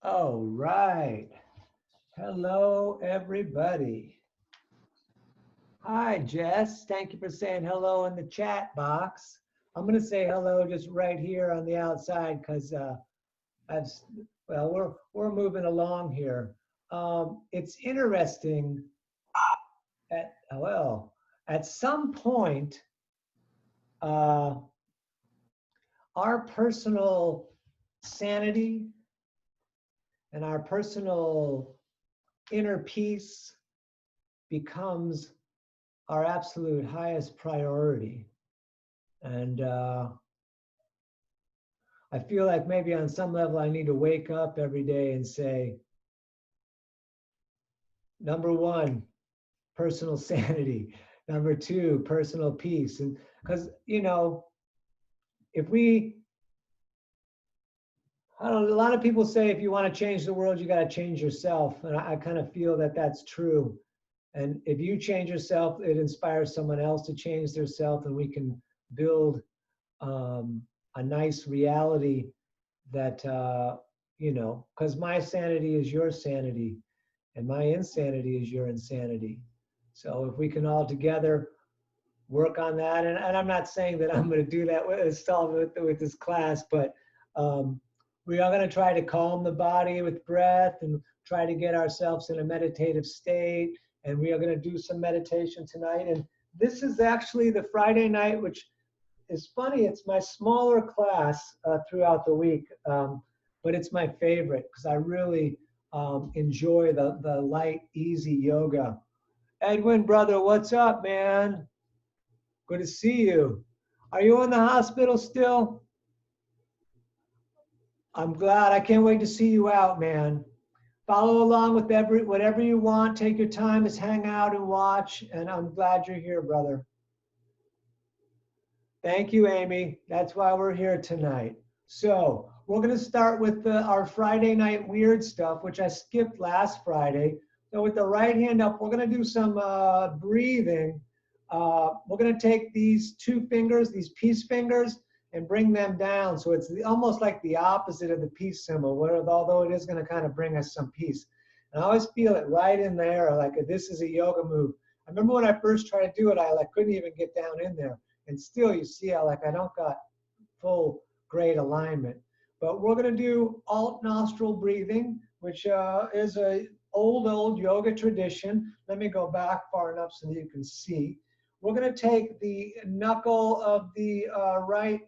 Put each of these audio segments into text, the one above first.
All right. Hello, everybody. Hi, Jess. Thank you for saying hello in the chat box. I'm going to say hello just right here on the outside because I've, well, we're moving along here. It's interesting at some point, uh, our personal sanity and our personal inner peace becomes our absolute highest priority. And I feel like maybe on some level I need to wake up every day and say, number one, personal sanity. Number two, personal peace. And because, if we, I don't know, a lot of people say if you want to change the world, you got to change yourself. And I kind of feel that that's true. And if you change yourself, it inspires someone else to change their self, and we can build a nice reality that, because my sanity is your sanity, and my insanity is your insanity. So if we can all together work on that, and I'm not saying that I'm going to do that with this class, but we are going to try to calm the body with breath and try to get ourselves in a meditative state. And we are going to do some meditation tonight. And this is actually the Friday night, which is funny. It's my smaller class throughout the week, but it's my favorite because I really enjoy the light, easy yoga. Edwin, brother, what's up, man? Good to see you. Are you in the hospital still? I'm glad. I can't wait to see you out, man. Follow along with whatever you want. Take your time, just hang out and watch. And I'm glad you're here, brother. Thank you, Amy. That's why we're here tonight. So we're going to start with our Friday night weird stuff, which I skipped last Friday. So with the right hand up, we're going to do some breathing. We're going to take these two fingers, these peace fingers, and bring them down. So it's almost like the opposite of the peace symbol, although it is going to kind of bring us some peace. And I always feel it right in there, like this is a yoga move. I remember when I first tried to do it, I couldn't even get down in there. And still, you see how I don't got full great alignment. But we're going to do alt nostril breathing, which is a old yoga tradition. Let me go back far enough so that you can see. We're going to take the knuckle of the right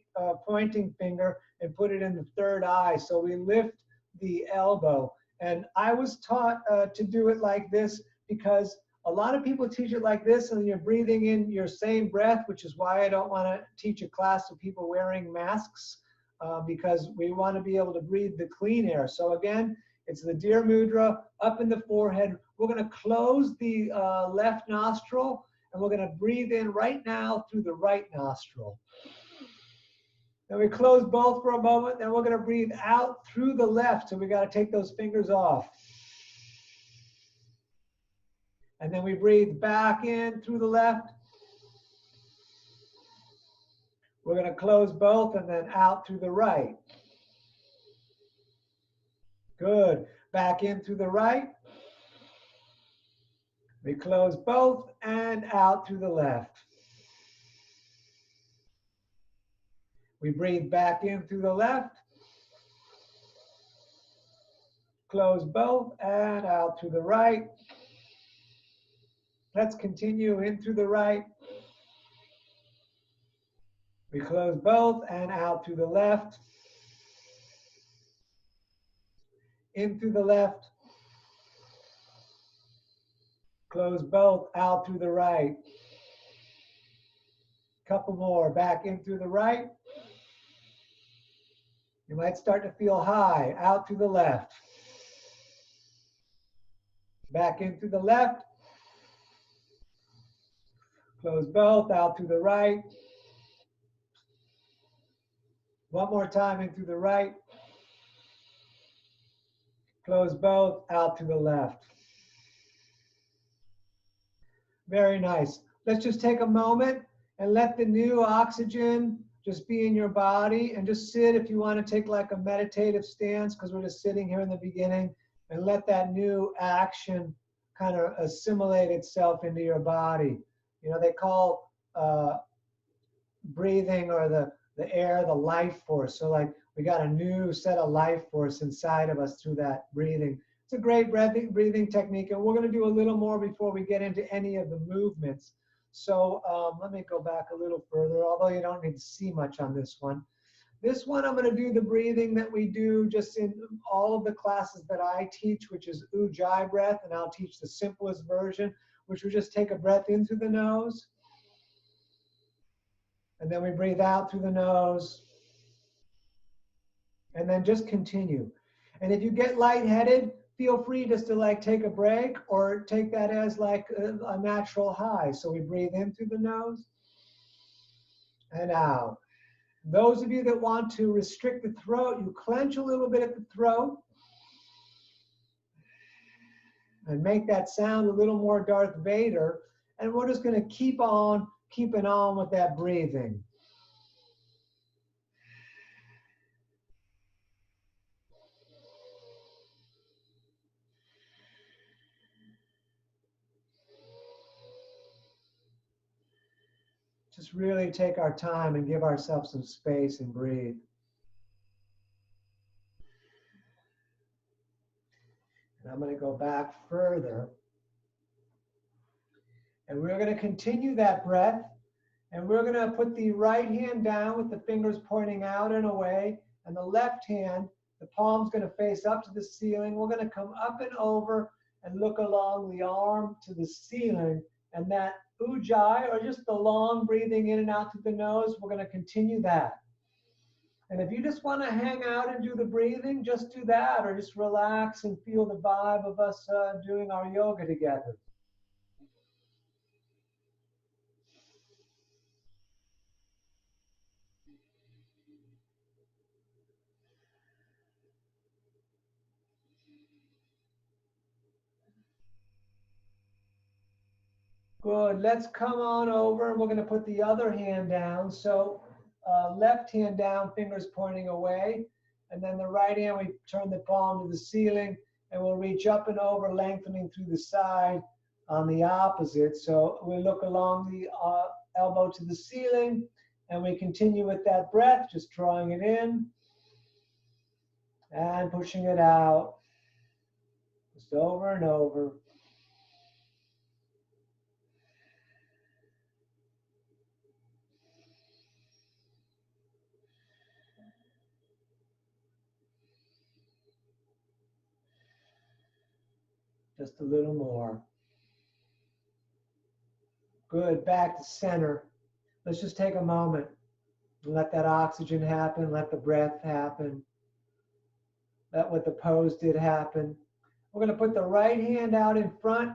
pointing finger and put it in the third eye. So we lift the elbow. And I was taught to do it like this because a lot of people teach it like this, and you're breathing in your same breath, which is why I don't want to teach a class of people wearing masks, because we want to be able to breathe the clean air. So again, it's the Deer Mudra up in the forehead. We're going to close the left nostril, and we're going to breathe in right now through the right nostril. Then we close both for a moment, then we're going to breathe out through the left, so we got to take those fingers off. And then we breathe back in through the left. We're going to close both and then out through the right. Good. Back in through the right. We close both and out through the left. We breathe back in through the left. Close both and out through the right. Let's continue in through the right. We close both and out through the left. In through the left. Close both, out through the right. Couple more, back in through the right. You might start to feel high, out through the left. Back in through the left. Close both, out through the right. One more time in through the right. Close both, out through the left. Very nice. Let's just take a moment and let the new oxygen Just be in your body and just sit if you want to take like a meditative stance, because we're just sitting here in the beginning, and let that new action kind of assimilate itself into your body. You know, they call breathing or the air the life force. So like we got a new set of life force inside of us through that breathing. It's a great breathing technique, and we're going to do a little more before we get into any of the movements. So let me go back a little further, although you don't need to see much on this one. This one, I'm going to do the breathing that we do just in all of the classes that I teach, which is Ujjayi breath, and I'll teach the simplest version, which we just take a breath in through the nose, and then we breathe out through the nose, and then just continue. And if you get lightheaded, feel free just to like take a break or take that as like a natural high. So we breathe in through the nose and out. Those of you that want to restrict the throat, you clench a little bit at the throat and make that sound a little more Darth Vader. And we're just going to keep on keeping on with that breathing. Just really take our time and give ourselves some space and breathe. And I'm going to go back further. And we're going to continue that breath. And we're going to put the right hand down with the fingers pointing out and away. And the left hand, the palm's going to face up to the ceiling. We're going to come up and over and look along the arm to the ceiling. And that Ujjayi, or just the long breathing in and out through the nose, we're going to continue that. And if you just want to hang out and do the breathing, just do that, or just relax and feel the vibe of us doing our yoga together. Good. Let's come on over, and we're going to put the other hand down. So left hand down, fingers pointing away. And then the right hand, we turn the palm to the ceiling, and we'll reach up and over, lengthening through the side on the opposite. So we look along the elbow to the ceiling, and we continue with that breath, just drawing it in and pushing it out, just over and over. Just a little more. Good, back to center. Let's just take a moment and let that oxygen happen, let the breath happen, let what the pose did happen. We're going to put the right hand out in front.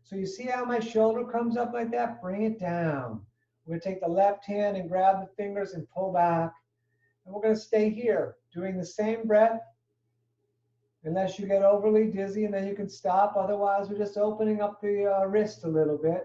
So you see how my shoulder comes up like that? Bring it down. We're going to take the left hand and grab the fingers and pull back. And we're going to stay here, doing the same breath, unless you get overly dizzy, and then you can stop. Otherwise, we're just opening up the wrist a little bit.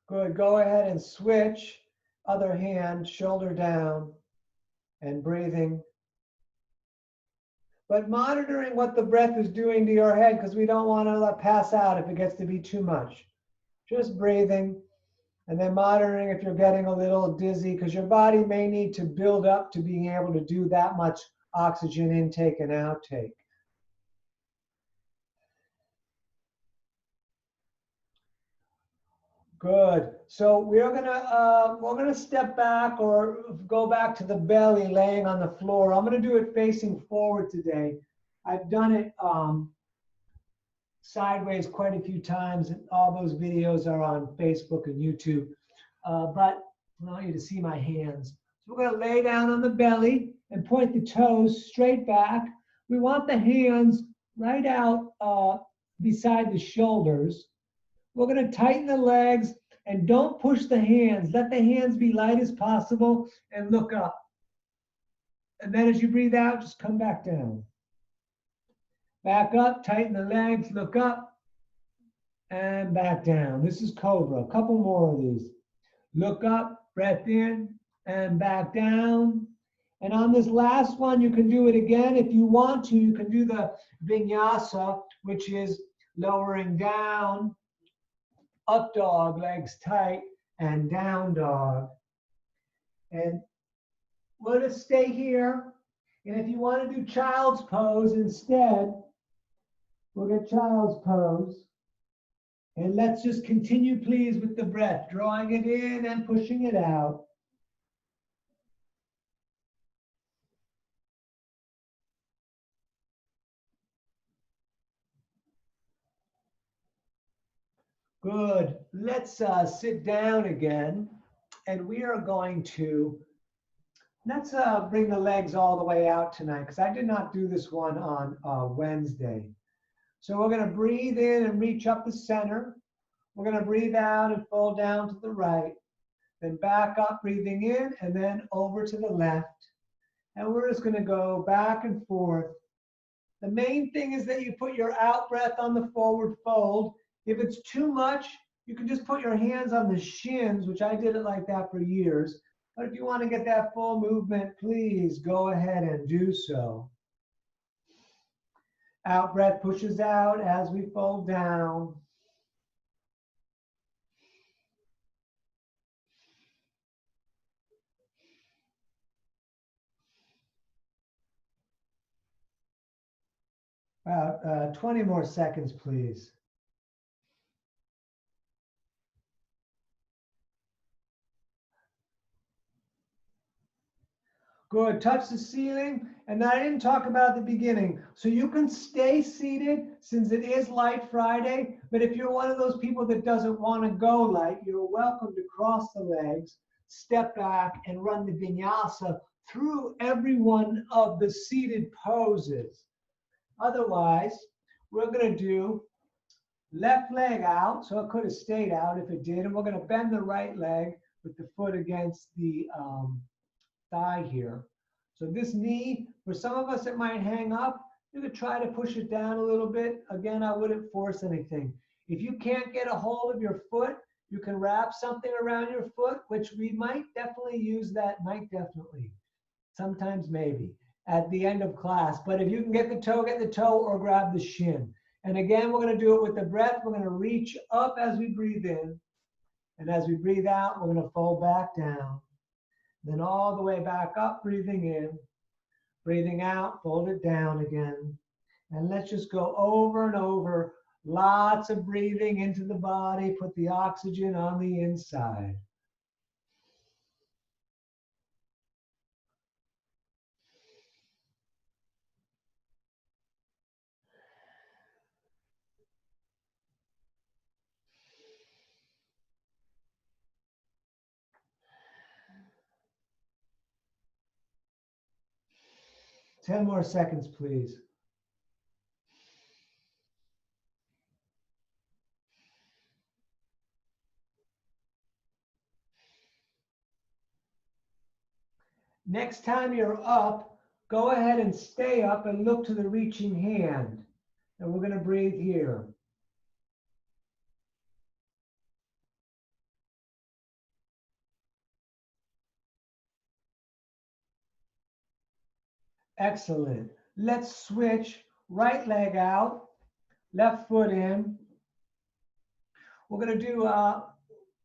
Good, go ahead and switch. Other hand, shoulder down, and breathing. But monitoring what the breath is doing to your head, because we don't want to pass out if it gets to be too much. Just breathing, and then monitoring if you're getting a little dizzy, because your body may need to build up to being able to do that much oxygen intake and outtake. Good. So we're gonna step back or go back to the belly, laying on the floor. I'm gonna do it facing forward today. I've done it sideways quite a few times, and all those videos are on Facebook and YouTube. But I want you to see my hands. So we're gonna lay down on the belly and point the toes straight back. We want the hands right out beside the shoulders. We're going to tighten the legs and don't push the hands. Let the hands be light as possible and look up. And then as you breathe out, just come back down. Back up, tighten the legs, look up, and back down. This is Cobra. A couple more of these. Look up, breath in, and back down. And on this last one, you can do it again. If you want to, you can do the vinyasa, which is lowering down, up dog, legs tight, and down dog. And we're going to stay here. And if you want to do child's pose instead, we'll get child's pose. And let's just continue, please, with the breath, drawing it in and pushing it out. Good. Let's sit down again. And we are going to, let's bring the legs all the way out tonight, because I did not do this one on Wednesday. So we're going to breathe in and reach up the center. We're going to breathe out and fold down to the right. Then back up, breathing in, and then over to the left. And we're just going to go back and forth. The main thing is that you put your out breath on the forward fold. If it's too much, you can just put your hands on the shins, which I did it like that for years. But if you want to get that full movement, please go ahead and do so. Out breath pushes out as we fold down. About 20 more seconds, please. Good. Touch the ceiling. And I didn't talk about at the beginning. So you can stay seated since it is Light Friday. But if you're one of those people that doesn't want to go light, you're welcome to cross the legs, step back, and run the vinyasa through every one of the seated poses. Otherwise, we're going to do left leg out. So it could have stayed out if it did. And we're going to bend the right leg with the foot against the thigh here. So this knee, for some of us, it might hang up. You could try to push it down a little bit. Again, I wouldn't force anything. If you can't get a hold of your foot, you can wrap something around your foot, which we might definitely use that, sometimes maybe, at the end of class. But if you can get the toe or grab the shin. And again, we're going to do it with the breath. We're going to reach up as we breathe in. And as we breathe out, we're going to fold back down. Then all the way back up, breathing in, breathing out, fold it down again. And let's just go over and over. Lots of breathing into the body. Put the oxygen on the inside. Ten more seconds, please. Next time you're up, go ahead and stay up and look to the reaching hand. And we're going to breathe here. Excellent. Let's switch. Right leg out, left foot in. We're going to do,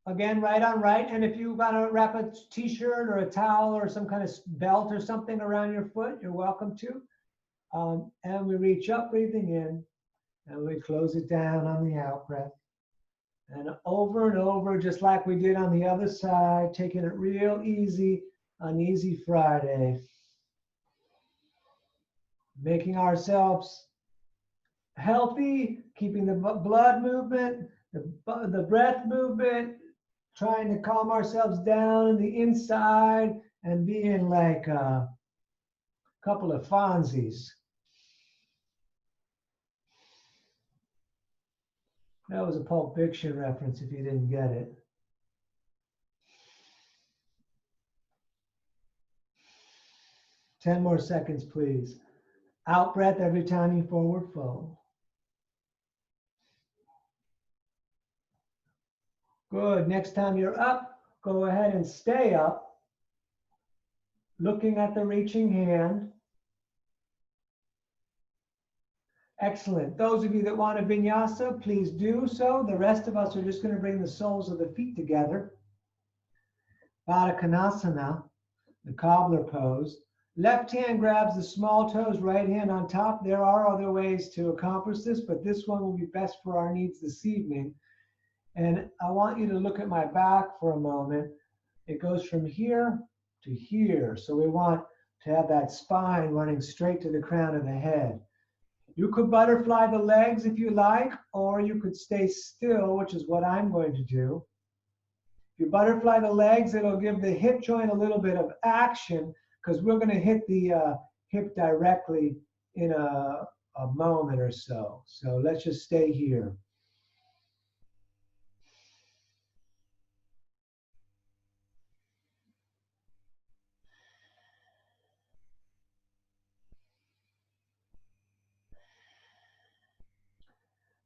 again, right on right. And if you got to wrap a t-shirt or a towel or some kind of belt or something around your foot, you're welcome to. And we reach up, breathing in, and we close it down on the out breath. And over, just like we did on the other side, taking it real easy on Easy Friday. Making ourselves healthy, keeping the blood movement, the breath movement, trying to calm ourselves down in the inside and being like a couple of Fonzies. That was a Pulp Fiction reference if you didn't get it. 10 more seconds, please. Out breath every time you forward fold. Good. Next time you're up, go ahead and stay up, looking at the reaching hand. Excellent. Those of you that want a vinyasa, please do so. The rest of us are just going to bring the soles of the feet together. Baddha Konasana, the cobbler pose. Left hand grabs the small toes, right hand on top. There are other ways to accomplish this, but this one will be best for our needs this evening. And I want you to look at my back for a moment. It goes from here to here. So we want to have that spine running straight to the crown of the head. You could butterfly the legs if you like, or you could stay still, which is what I'm going to do. If you butterfly the legs, it'll give the hip joint a little bit of action because we're going to hit the hip directly in a moment or so. So let's just stay here.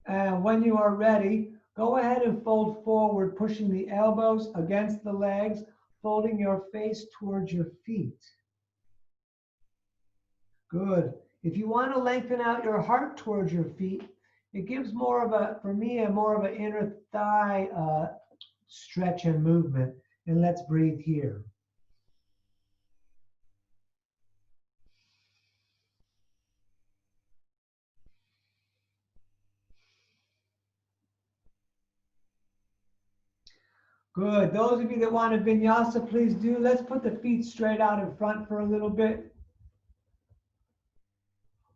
And when you are ready, go ahead and fold forward, pushing the elbows against the legs, folding your face towards your feet. Good. If you want to lengthen out your heart towards your feet, it gives more of a, for me, more of an inner thigh stretch and movement. And let's breathe here. Good. Those of you that want a vinyasa, please do. Let's put the feet straight out in front for a little bit.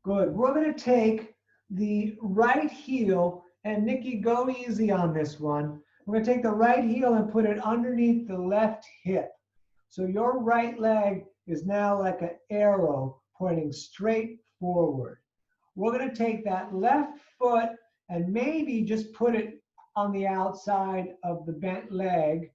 Good. We're going to take the right heel, and Nikki, go easy on this one. We're going to take the right heel and put it underneath the left hip. So your right leg is now like an arrow pointing straight forward. We're going to take that left foot and maybe just put it on the outside of the bent leg.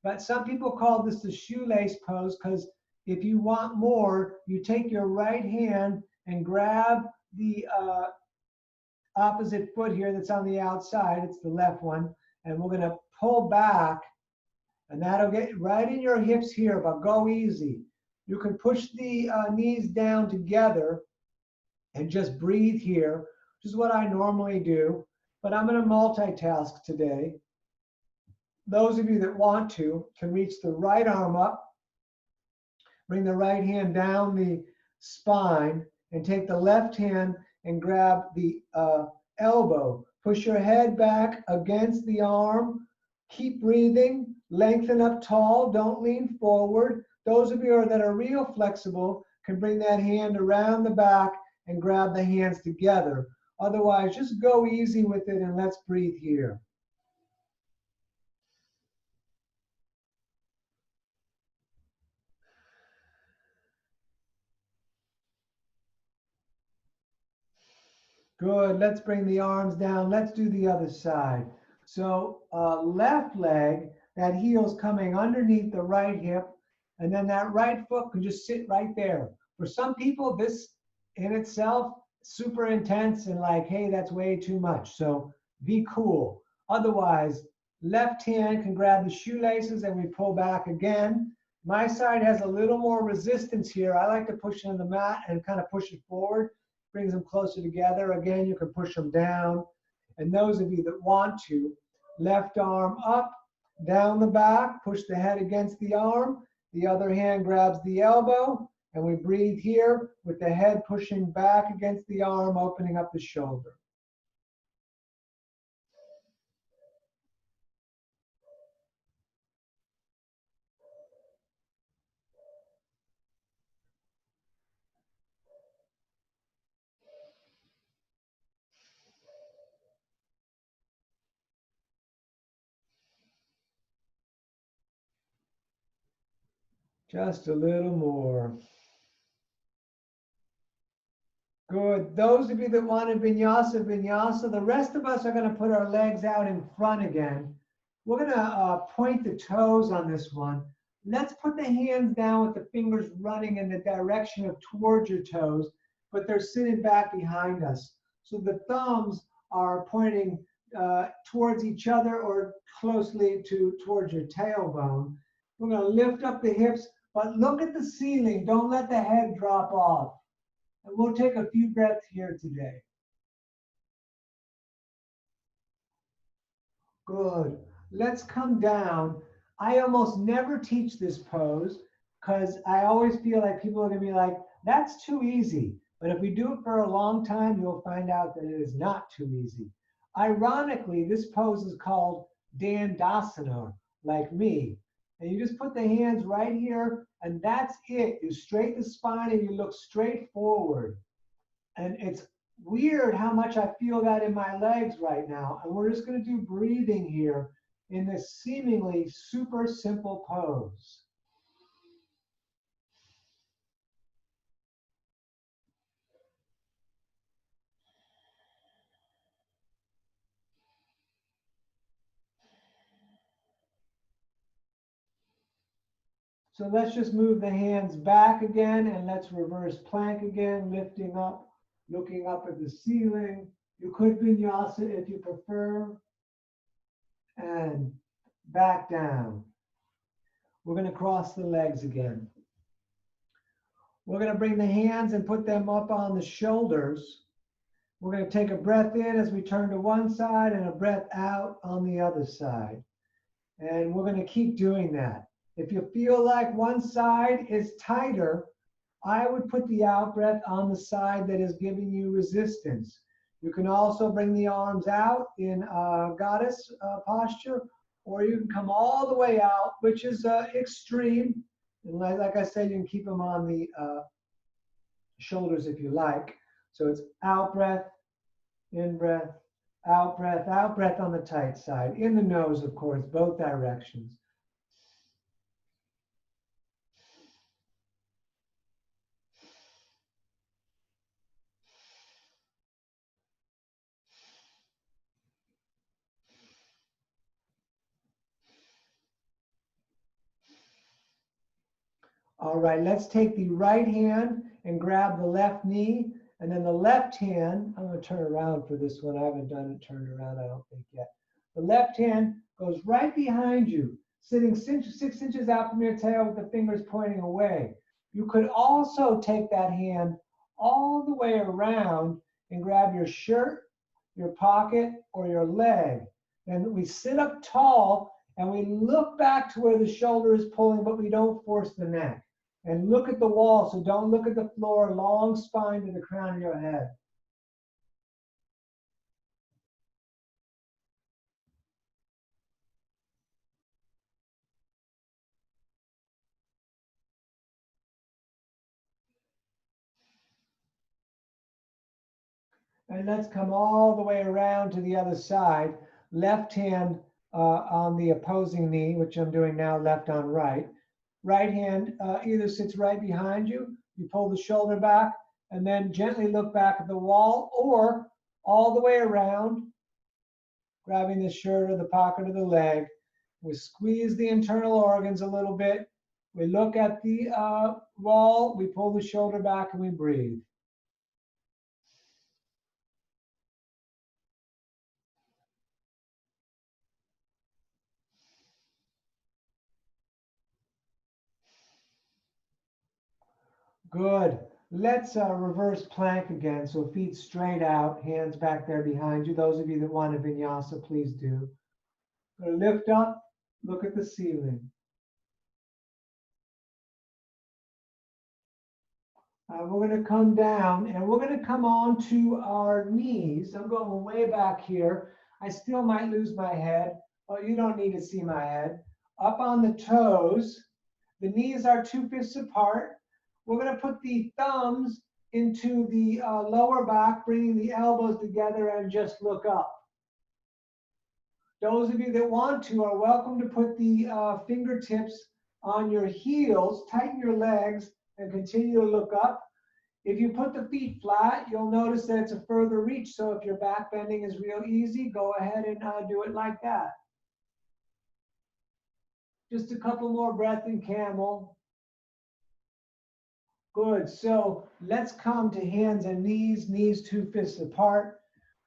But some people call this the shoelace pose because if you want more, you take your right hand and grab the opposite foot here that's on the outside. It's the left one. And we're going to pull back, and that'll get right in your hips here, but go easy. You can push the knees down together and just breathe here, which is what I normally do. But I'm going to multitask today. Those of you that want to can reach the right arm up, bring the right hand down the spine, and take the left hand and grab the elbow. Push your head back against the arm. Keep breathing. Lengthen up tall. Don't lean forward. Those of you that are real flexible can bring that hand around the back and grab the hands together. Otherwise, just go easy with it and let's breathe here. Good. Let's bring the arms down. Let's do the other side. So left leg, that heel's coming underneath the right hip, and then that right foot can just sit right there. For some people, this in itself, super intense and like, hey, that's way too much. So be cool. Otherwise, left hand can grab the shoelaces and we pull back again. My side has a little more resistance here. I like to push it on the mat and kind of push it forward. Brings them closer together. Again, you can push them down. And those of you that want to, left arm up, down the back, push the head against the arm. The other hand grabs the elbow, and we breathe here with the head pushing back against the arm, opening up the shoulder. Just a little more. Good. Those of you that want a vinyasa, vinyasa. The rest of us are going to put our legs out in front again. We're going to point the toes on this one. Let's put the hands down with the fingers running in the direction of towards your toes, but they're sitting back behind us. So the thumbs are pointing towards each other or closely towards your tailbone. We're going to lift up the hips, but look at the ceiling. Don't let the head drop off. And we'll take a few breaths here today. Good. Let's come down. I almost never teach this pose because I always feel like people are going to be like, that's too easy. But if we do it for a long time, you'll find out that it is not too easy. Ironically, this pose is called Dandasana, like me. And you just put the hands right here, and that's it. You straighten the spine and you look straight forward. And it's weird how much I feel that in my legs right now. And we're just going to do breathing here in this seemingly super simple pose. So let's just move the hands back again and let's reverse plank again, lifting up, looking up at the ceiling. You could vinyasa if you prefer. And back down. We're going to cross the legs again. We're going to bring the hands and put them up on the shoulders. We're going to take a breath in as we turn to one side and a breath out on the other side. And we're going to keep doing that. If you feel like one side is tighter, I would put the out breath on the side that is giving you resistance. You can also bring the arms out in goddess posture, or you can come all the way out, which is extreme. And like I said, you can keep them on the shoulders if you like. So it's out breath, in breath, out breath on the tight side. In the nose, of course, both directions. All right, let's take the right hand and grab the left knee. And then the left hand, I'm going to turn around for this one. I haven't done it turned around, I don't think yet. The left hand goes right behind you, sitting 6 inches out from your tail with the fingers pointing away. You could also take that hand all the way around and grab your shirt, your pocket, or your leg. And we sit up tall and we look back to where the shoulder is pulling, but we don't force the neck. And look at the wall, so don't look at the floor, long spine to the crown of your head. And let's come all the way around to the other side. Left hand on the opposing knee, which I'm doing now, left on right. Right hand either sits right behind you, you pull the shoulder back, and then gently look back at the wall, or all the way around, grabbing the shirt or the pocket of the leg. We squeeze the internal organs a little bit. We look at the wall, we pull the shoulder back, and we breathe. Good. Let's reverse plank again. So feet straight out, hands back there behind you. Those of you that want a vinyasa, please do. Lift up, look at the ceiling. We're going to come down and we're going to come on to our knees. I'm going way back here. I still might lose my head. Oh, you don't need to see my head. Up on the toes. The knees are 2 fists apart. We're going to put the thumbs into the lower back, bringing the elbows together and just look up. Those of you that want to are welcome to put the fingertips on your heels, tighten your legs, and continue to look up. If you put the feet flat, you'll notice that it's a further reach. So if your back bending is real easy, go ahead and do it like that. Just a couple more breaths in camel. Good. So let's come to hands and knees 2 fists apart.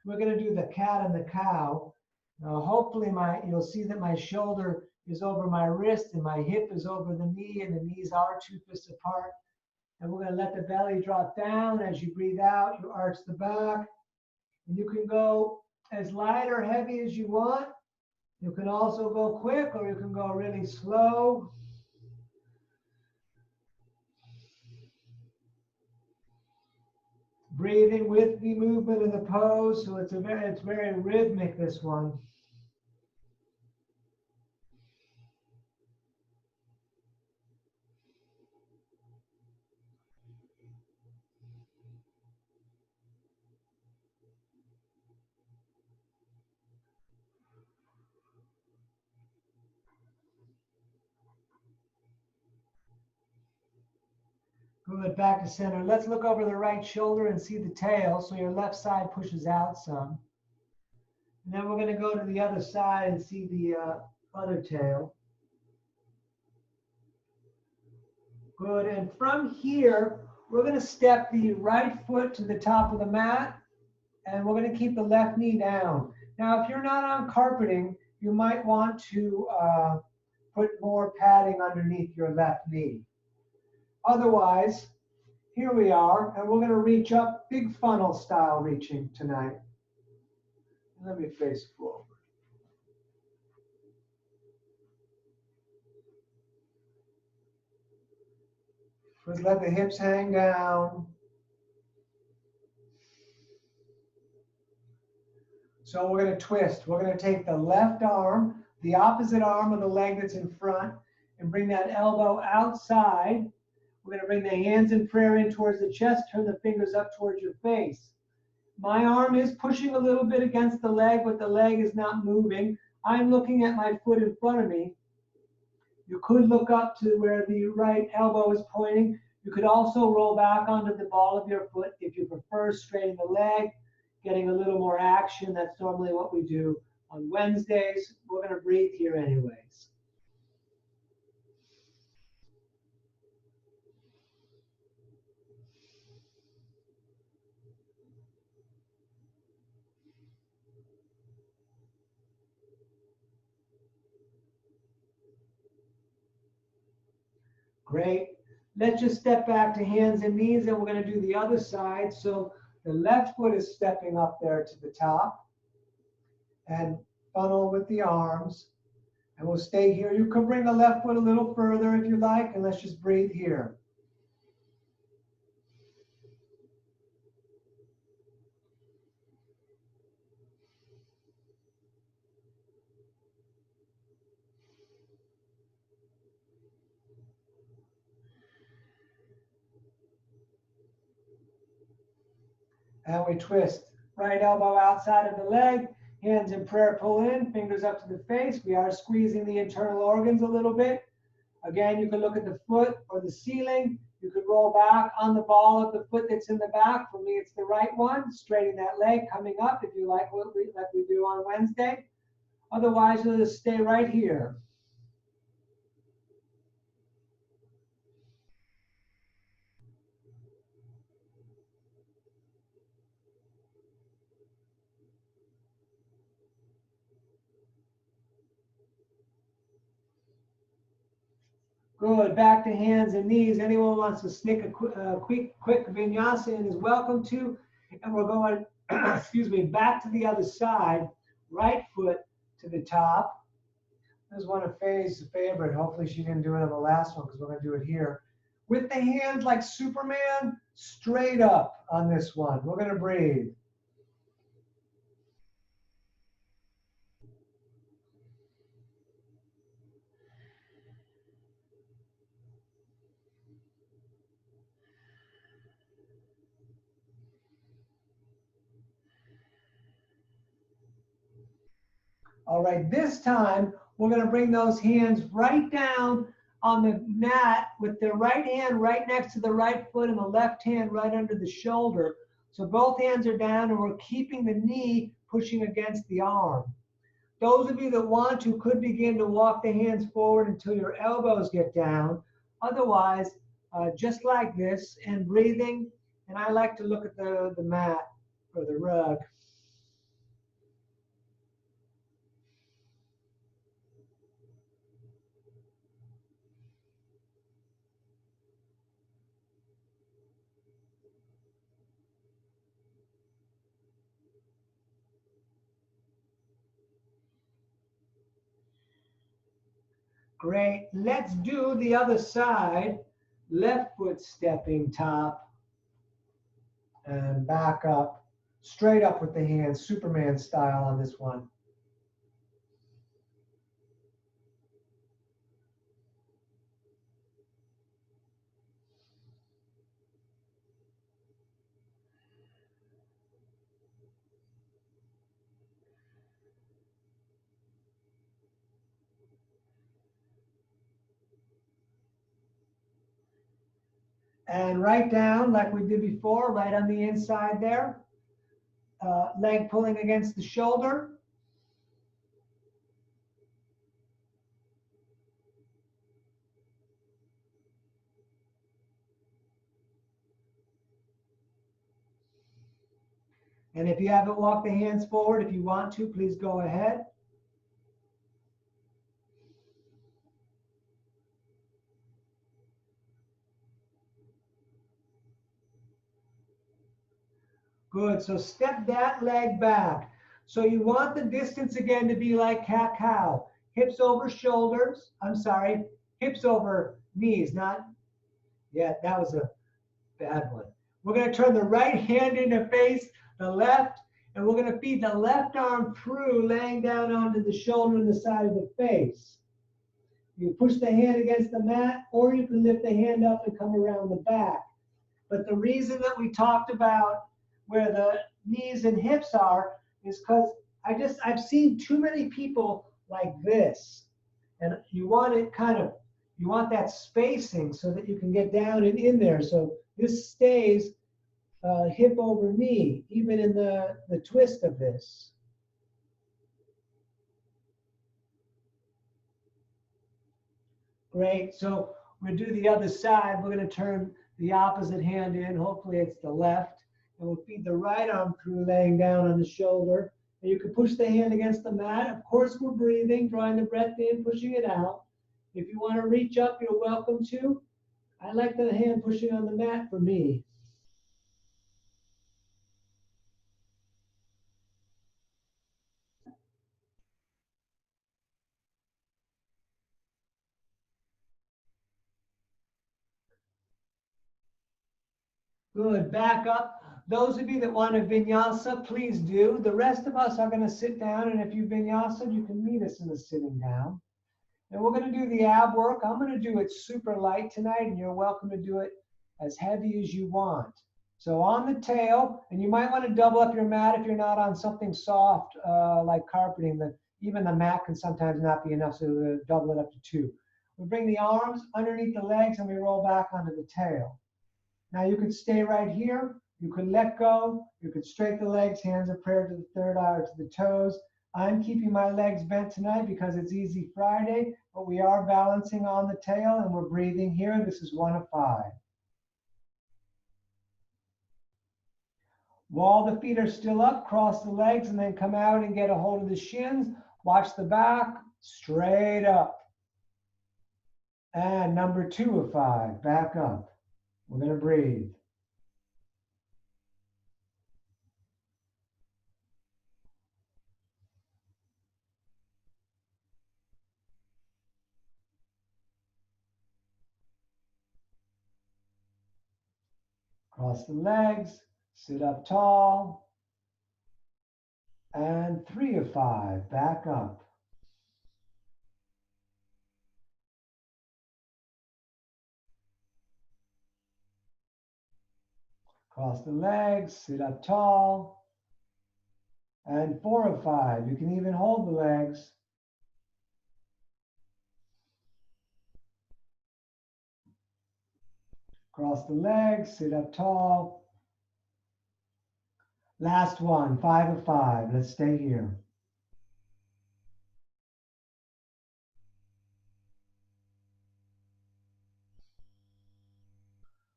We're going to do the cat and the cow. Now, hopefully you'll see that my shoulder is over my wrist and my hip is over the knee, and the knees are 2 fists apart. And we're going to let the belly drop down. As you breathe out, you arch the back. And you can go as light or heavy as you want. You can also go quick, or you can go really slow. Breathing with the movement of the pose, so it's very rhythmic, this one. Good, back to center. Let's look over the right shoulder and see the tail, so your left side pushes out some. And then we're going to go to the other side and see the other tail. Good, and from here, we're going to step the right foot to the top of the mat, and we're going to keep the left knee down. Now, if you're not on carpeting, you might want to put more padding underneath your left knee. Otherwise, here we are, and we're going to reach up, big funnel style reaching tonight. Let me face forward. Just let the hips hang down. So we're going to twist. We're going to take the left arm, the opposite arm of the leg that's in front, and bring that elbow outside. We're going to bring the hands in prayer in towards the chest, turn the fingers up towards your face. My arm is pushing a little bit against the leg, but the leg is not moving. I'm looking at my foot in front of me. You could look up to where the right elbow is pointing. You could also roll back onto the ball of your foot if you prefer, straighten the leg, getting a little more action. That's normally what we do on Wednesdays. We're going to breathe here anyways. Great. Let's just step back to hands and knees, and we're going to do the other side. So the left foot is stepping up there to the top, and funnel with the arms. And we'll stay here. You can bring the left foot a little further if you like, and let's just breathe here. And we twist. Right elbow outside of the leg, hands in prayer, pull in, fingers up to the face. We are squeezing the internal organs a little bit. Again, you can look at the foot or the ceiling. You could roll back on the ball of the foot that's in the back. For me, it's the right one. Straighten that leg coming up if you like what we do on Wednesday. Otherwise, you'll just stay right here. Good. Back to hands and knees. Anyone wants to sneak a quick vinyasa in is welcome to. And we're going, excuse me, back to the other side. Right foot to the top. This is one of Faye's favorite. Hopefully she didn't do it on the last one because we're going to do it here. With the hands like Superman, straight up on this one. We're going to breathe. All right, this time we're going to bring those hands right down on the mat with the right hand right next to the right foot and the left hand right under the shoulder. So both hands are down and we're keeping the knee pushing against the arm. Those of you that want to could begin to walk the hands forward until your elbows get down. Otherwise, just like this and breathing. And I like to look at the mat or the rug. Great. Let's do the other side. Left foot stepping top and back up. Straight up with the hands, Superman style on this one. And right down like we did before, right on the inside there. Leg pulling against the shoulder. And if you haven't walked the hands forward, if you want to, please go ahead. Good. So step that leg back. So you want the distance again to be like cat-cow. Hips over shoulders. I'm sorry. Hips over knees. Not, yeah, that was a bad one. We're going to turn the right hand into face the left, and we're going to feed the left arm through, laying down onto the shoulder and the side of the face. You push the hand against the mat, or you can lift the hand up and come around the back. But the reason that we talked about where the knees and hips are is because I've seen too many people like this. And you want it you want that spacing so that you can get down and in there. So this stays hip over knee, even in the twist of this. Great. So we'll do the other side. We're going to turn the opposite hand in. Hopefully it's the left. And we'll feed the right arm through, laying down on the shoulder. And you can push the hand against the mat. Of course, we're breathing, drawing the breath in, pushing it out. If you want to reach up, you're welcome to. I like the hand pushing on the mat for me. Good. Back up. Those of you that want a vinyasa, please do. The rest of us are going to sit down, and if you vinyasa, you can meet us in the sitting down. And we're going to do the ab work. I'm going to do it super light tonight, and you're welcome to do it as heavy as you want. So on the tail, and you might want to double up your mat if you're not on something soft like carpeting. Even the mat can sometimes not be enough, so double it up to 2. We bring the arms underneath the legs, and we roll back onto the tail. Now you could stay right here. You could let go. You could straighten the legs, hands of prayer to the third eye or to the toes. I'm keeping my legs bent tonight because it's Easy Friday, but we are balancing on the tail and we're breathing here. This is 1 of 5. While the feet are still up, cross the legs and then come out and get a hold of the shins. Watch the back, straight up. And number 2 of 5, back up. We're going to breathe. Cross the legs, sit up tall. And 3 of 5, back up. Cross the legs, sit up tall. And 4 of 5, you can even hold the legs. Cross the legs, sit up tall. Last one, 5 of 5. Let's stay here.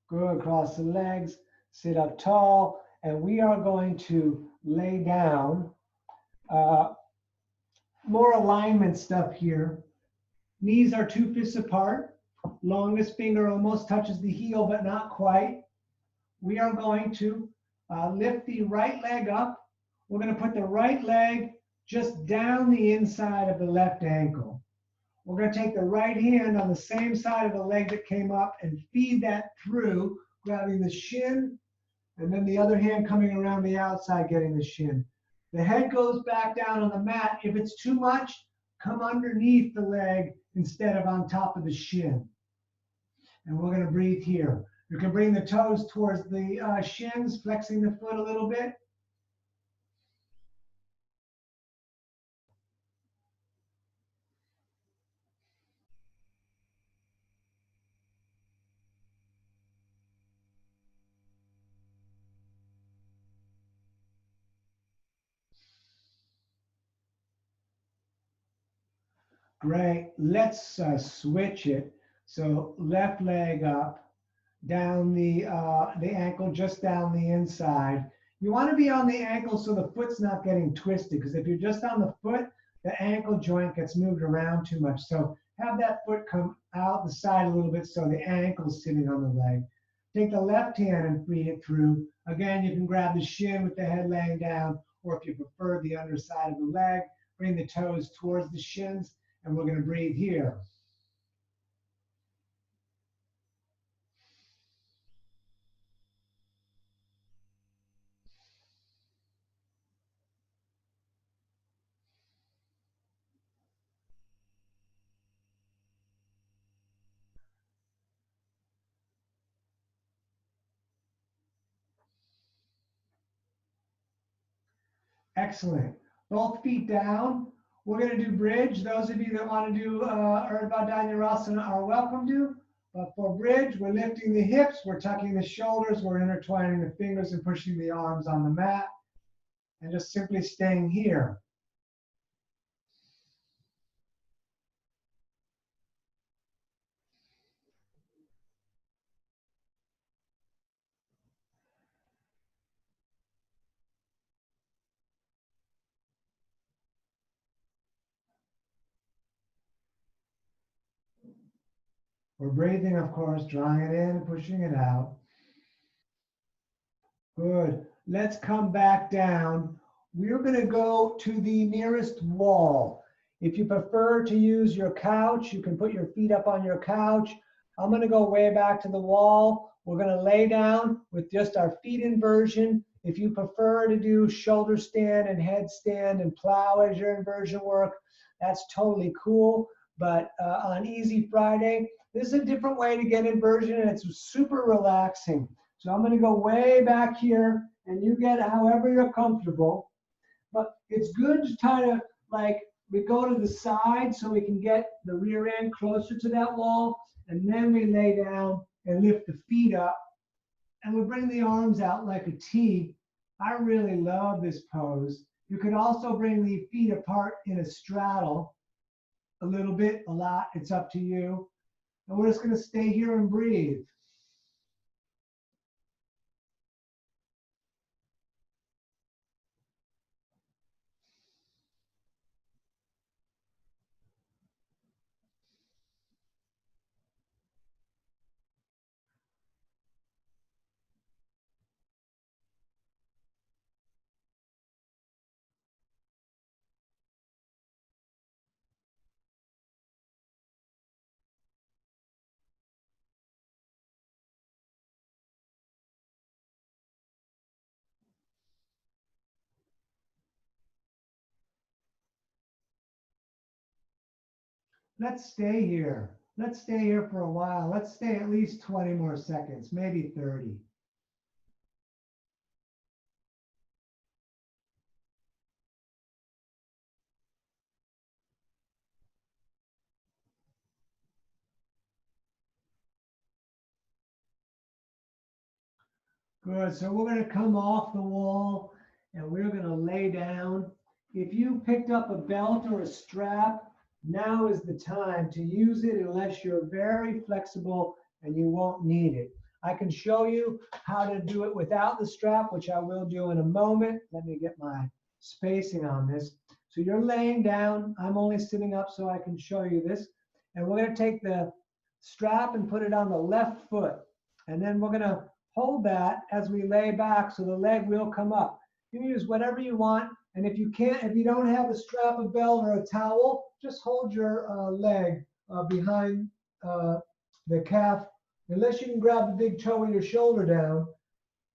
Good, cross the legs, sit up tall, and we are going to lay down. Uh, More alignment stuff here. Knees are 2 fists apart. Longest finger almost touches the heel, but not quite. We are going to lift the right leg up. We're going to put the right leg just down the inside of the left ankle. We're going to take the right hand on the same side of the leg that came up and feed that through, grabbing the shin, and then the other hand coming around the outside, getting the shin. The head goes back down on the mat. If it's too much, come underneath the leg instead of on top of the shin. And we're going to breathe here. You can bring the toes towards the shins, flexing the foot a little bit. Great. Let's switch it. So left leg up, down the ankle, just down the inside. You want to be on the ankle so the foot's not getting twisted, because if you're just on the foot, the ankle joint gets moved around too much. So have that foot come out the side a little bit so the ankle's sitting on the leg. Take the left hand and feed it through. Again, you can grab the shin with the head laying down, or if you prefer the underside of the leg, bring the toes towards the shins, and we're going to breathe here. Excellent. Both feet down. We're going to do bridge. Those of you that want to do Urdhva Dhanurasana are welcome to. But for bridge, we're lifting the hips, we're tucking the shoulders, we're intertwining the fingers and pushing the arms on the mat, and just simply staying here. We're breathing, of course, drawing it in, pushing it out. Good. Let's come back down. We're going to go to the nearest wall. If you prefer to use your couch, you can put your feet up on your couch. I'm going to go way back to the wall. We're going to lay down with just our feet inversion. If you prefer to do shoulder stand and headstand and plow as your inversion work, that's totally cool. But on Easy Friday, this is a different way to get inversion, and it's super relaxing. So I'm going to go way back here, and you get however you're comfortable. But it's good to kind of like we go to the side so we can get the rear end closer to that wall, and then we lay down and lift the feet up, and we bring the arms out like a T. I really love this pose. You can also bring the feet apart in a straddle, a little bit, a lot, it's up to you. And we're just going to stay here and breathe. Let's stay here. Let's stay here for a while. Let's stay at least 20 more seconds, maybe 30. Good. So we're going to come off the wall and we're going to lay down. If you picked up a belt or a strap, now is the time to use it unless you're very flexible and you won't need it. I can show you how to do it without the strap, which I will do in a moment. Let me get my spacing on this. So you're laying down. I'm only sitting up so I can show you this. And we're going to take the strap and put it on the left foot. And then we're going to hold that as we lay back so the leg will come up. You can use whatever you want. And if you don't have a strap, a belt, or a towel, just hold your leg behind the calf, unless you can grab the big toe with your shoulder down,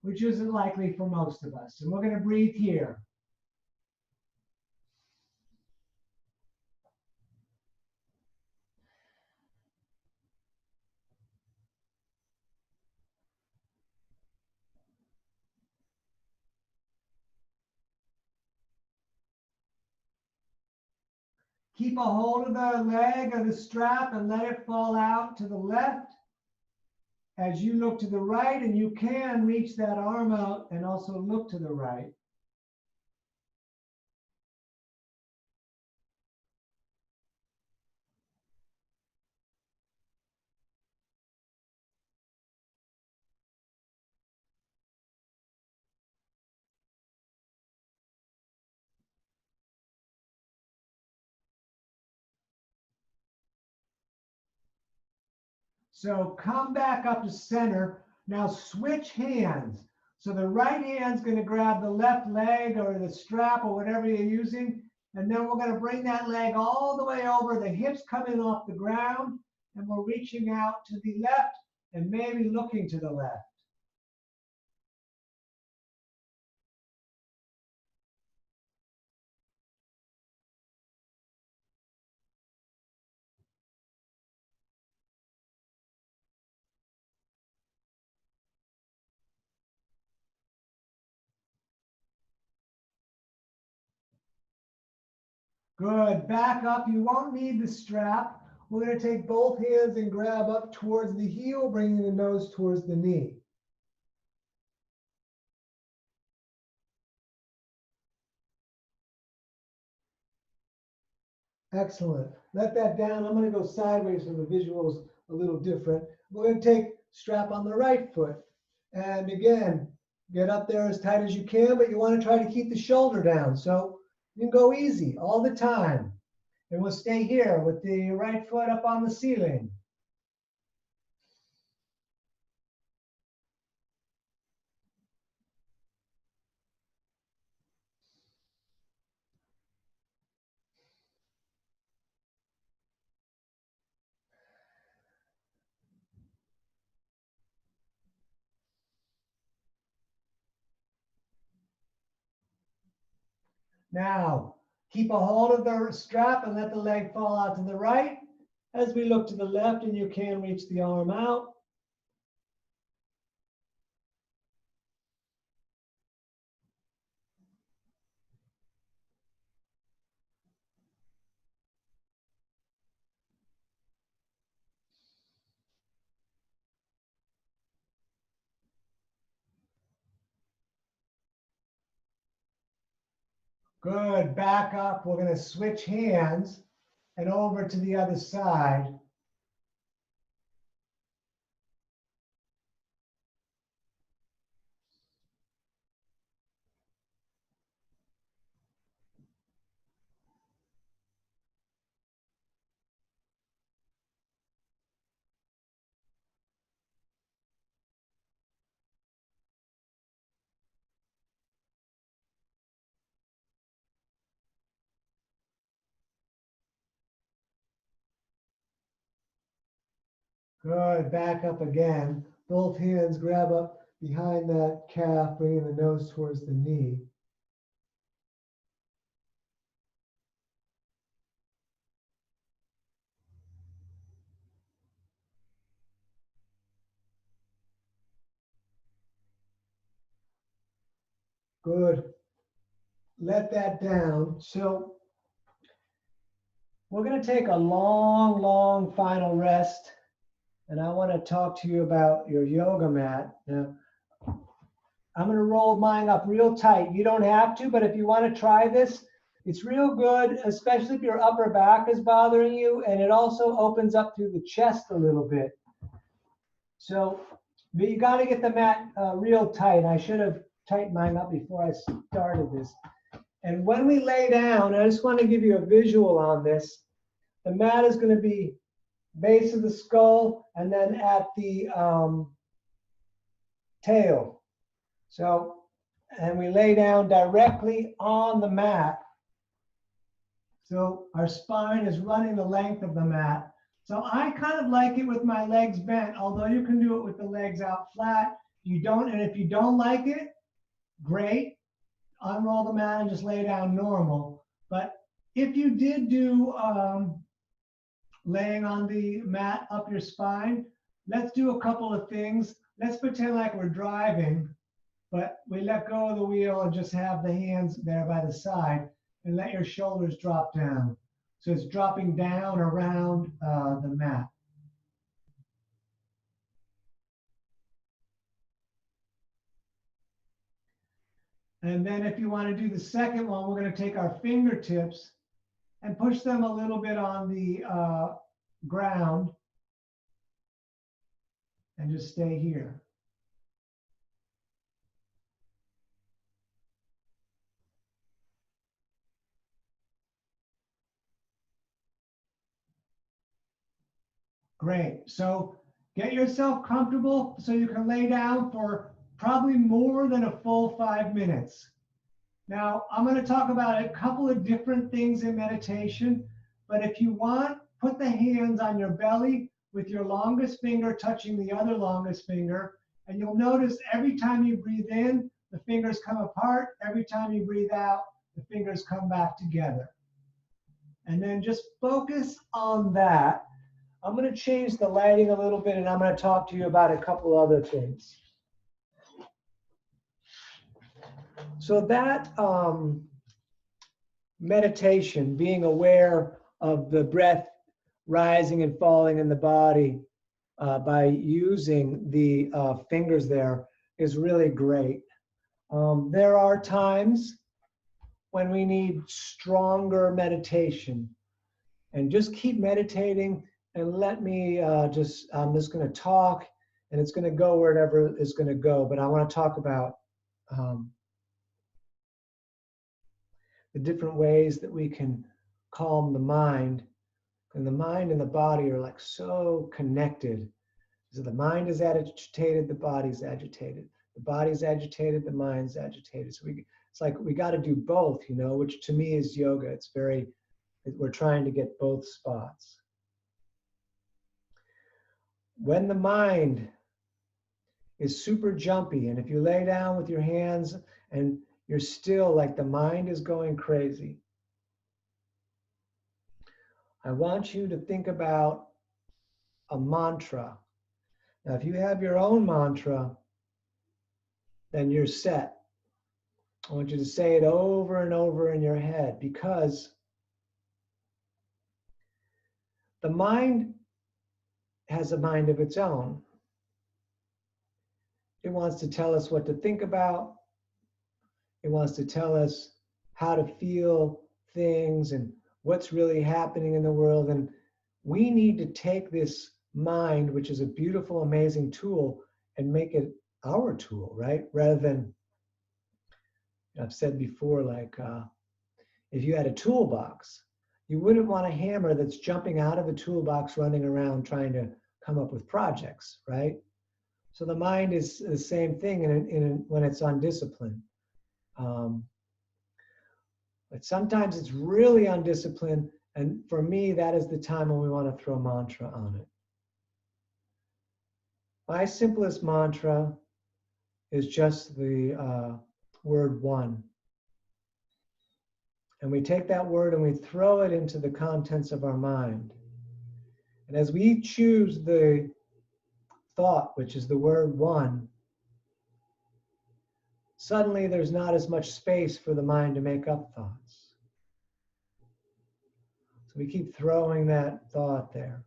which isn't likely for most of us. And we're going to breathe here. Keep a hold of the leg or the strap and let it fall out to the left as you look to the right, and you can reach that arm out and also look to the right. So come back up to center. Now switch hands. So the right hand's going to grab the left leg or the strap or whatever you're using. And then we're going to bring that leg all the way over, the hips coming off the ground. And we're reaching out to the left and maybe looking to the left. Good. Back up. You won't need the strap. We're going to take both hands and grab up towards the heel, bringing the nose towards the knee. Excellent. Let that down. I'm going to go sideways so the visual's a little different. We're going to take strap on the right foot. And again, get up there as tight as you can, but you want to try to keep the shoulder down. So you can go easy all the time. And we'll stay here with the right foot up on the ceiling. Now, keep a hold of the strap and let the leg fall out to the right as we look to the left, and you can reach the arm out. Good. Back up. We're going to switch hands and over to the other side. Good. Back up again. Both hands grab up behind that calf, bringing the nose towards the knee. Good. Let that down. So we're going to take a long, long final rest. And I want to talk to you about your yoga mat. Now, I'm going to roll mine up real tight. You don't have to, but if you want to try this, it's real good, especially if your upper back is bothering you. And it also opens up through the chest a little bit. So But you got to get the mat real tight. I should have tightened mine up before I started this. And when we lay down, I just want to give you a visual on this. The mat is going to be base of the skull and then at the tail. So, and we lay down directly on the mat. So our spine is running the length of the mat. So I kind of like it with my legs bent, although you can do it with the legs out flat. You don't, and if you don't like it, great. Unroll the mat and just lay down normal. But if you did do laying on the mat up your spine, let's do a couple of things. Let's pretend like we're driving, but we let go of the wheel and just have the hands there by the side and let your shoulders drop down. So it's dropping down around the mat. And then if you want to do the second one, we're going to take our fingertips and push them a little bit on the ground and just stay here. Great. So get yourself comfortable so you can lay down for probably more than a full 5 minutes. Now, I'm going to talk about a couple of different things in meditation, but if you want, put the hands on your belly with your longest finger touching the other longest finger, and you'll notice every time you breathe in, the fingers come apart. Every time you breathe out, the fingers come back together. And then just focus on that. I'm going to change the lighting a little bit, and I'm going to talk to you about a couple other things. So that meditation, being aware of the breath rising and falling in the body by using the fingers there is really great. There are times when we need stronger meditation, and just keep meditating and let me I'm just going to talk, and it's going to go wherever it's going to go, but I want to talk about the different ways that we can calm the mind. And the mind and the body are like so connected. So the mind is agitated, the body's agitated. The body's agitated, the mind's agitated. So it's like we got to do both, you know, which to me is yoga. It's we're trying to get both spots. When the mind is super jumpy, and if you lay down with your hands and you're still, like the mind is going crazy, I want you to think about a mantra. Now, if you have your own mantra, then you're set. I want you to say it over and over in your head, because the mind has a mind of its own. It wants to tell us what to think about. It wants to tell us how to feel things and what's really happening in the world. And we need to take this mind, which is a beautiful, amazing tool, and make it our tool, right? Rather than, I've said before, like if you had a toolbox, you wouldn't want a hammer that's jumping out of the toolbox, running around trying to come up with projects, right? So the mind is the same thing when it's undisciplined. But sometimes it's really undisciplined, and for me, that is the time when we want to throw mantra on it. My simplest mantra is just the word one. And we take that word and we throw it into the contents of our mind. And as we choose the thought, which is the word one, suddenly there's not as much space for the mind to make up thoughts. So we keep throwing that thought there.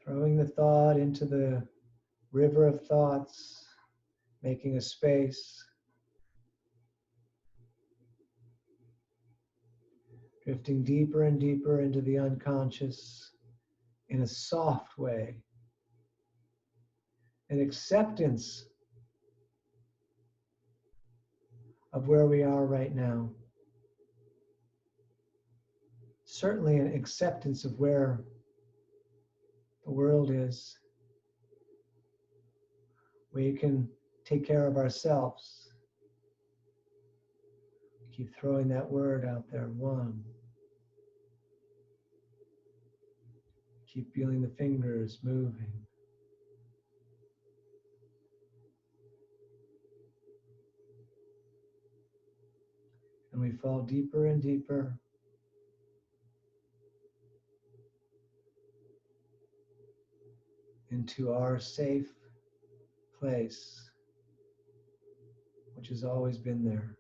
Throwing the thought into the river of thoughts, making a space. drifting deeper and deeper into the unconscious in a soft way, an acceptance of where we are right now. Certainly an acceptance of where the world is. We can take care of ourselves. Keep throwing that word out there. One. Keep feeling the fingers moving. And we fall deeper and deeper into our safe place, which has always been there.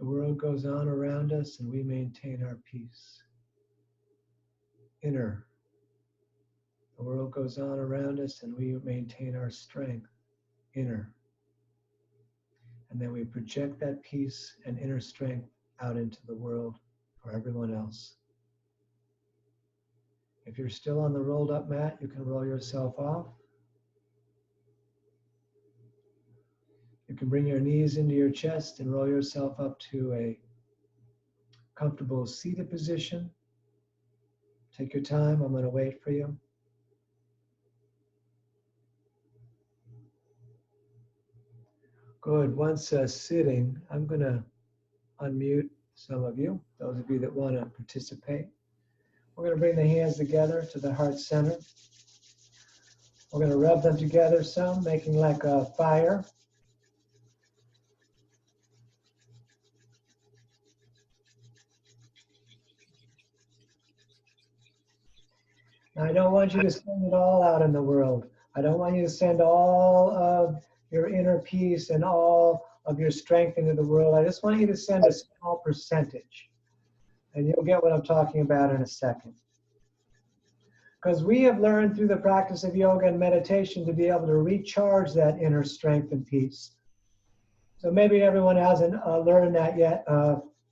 The world goes on around us and we maintain our peace. Inner. The world goes on around us and we maintain our strength. Inner. And then we project that peace and inner strength out into the world for everyone else. If you're still on the rolled up mat, you can roll yourself off. You can bring your knees into your chest and roll yourself up to a comfortable seated position. Take your time, I'm going to wait for you. Good, once sitting, I'm going to unmute some of you, those of you that want to participate. We're going to bring the hands together to the heart center. We're going to rub them together some, making like a fire. Now, I don't want you to send it all out in the world. I don't want you to send all of your inner peace and all of your strength into the world. I just want you to send a small percentage. And you'll get what I'm talking about in a second. Because we have learned through the practice of yoga and meditation to be able to recharge that inner strength and peace. So maybe everyone hasn't learned that yet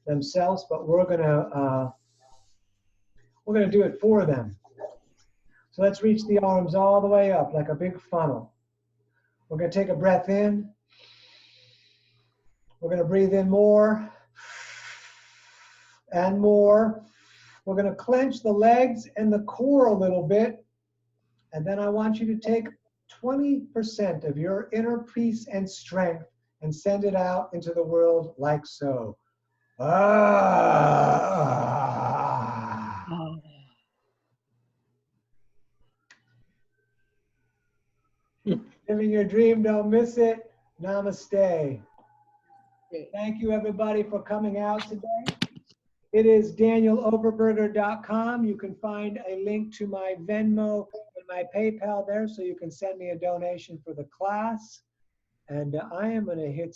themselves, but we're gonna do it for them. So let's reach the arms all the way up like a big funnel. We're gonna take a breath in. We're gonna breathe in more and more. We're gonna clench the legs and the core a little bit. And then I want you to take 20% of your inner peace and strength and send it out into the world like so. Ah. Living your dream, don't miss it. Namaste. Thank you everybody for coming out today. It is danieloverberger.com. You can find a link to my Venmo and my PayPal there so you can send me a donation for the class. And I am going to hit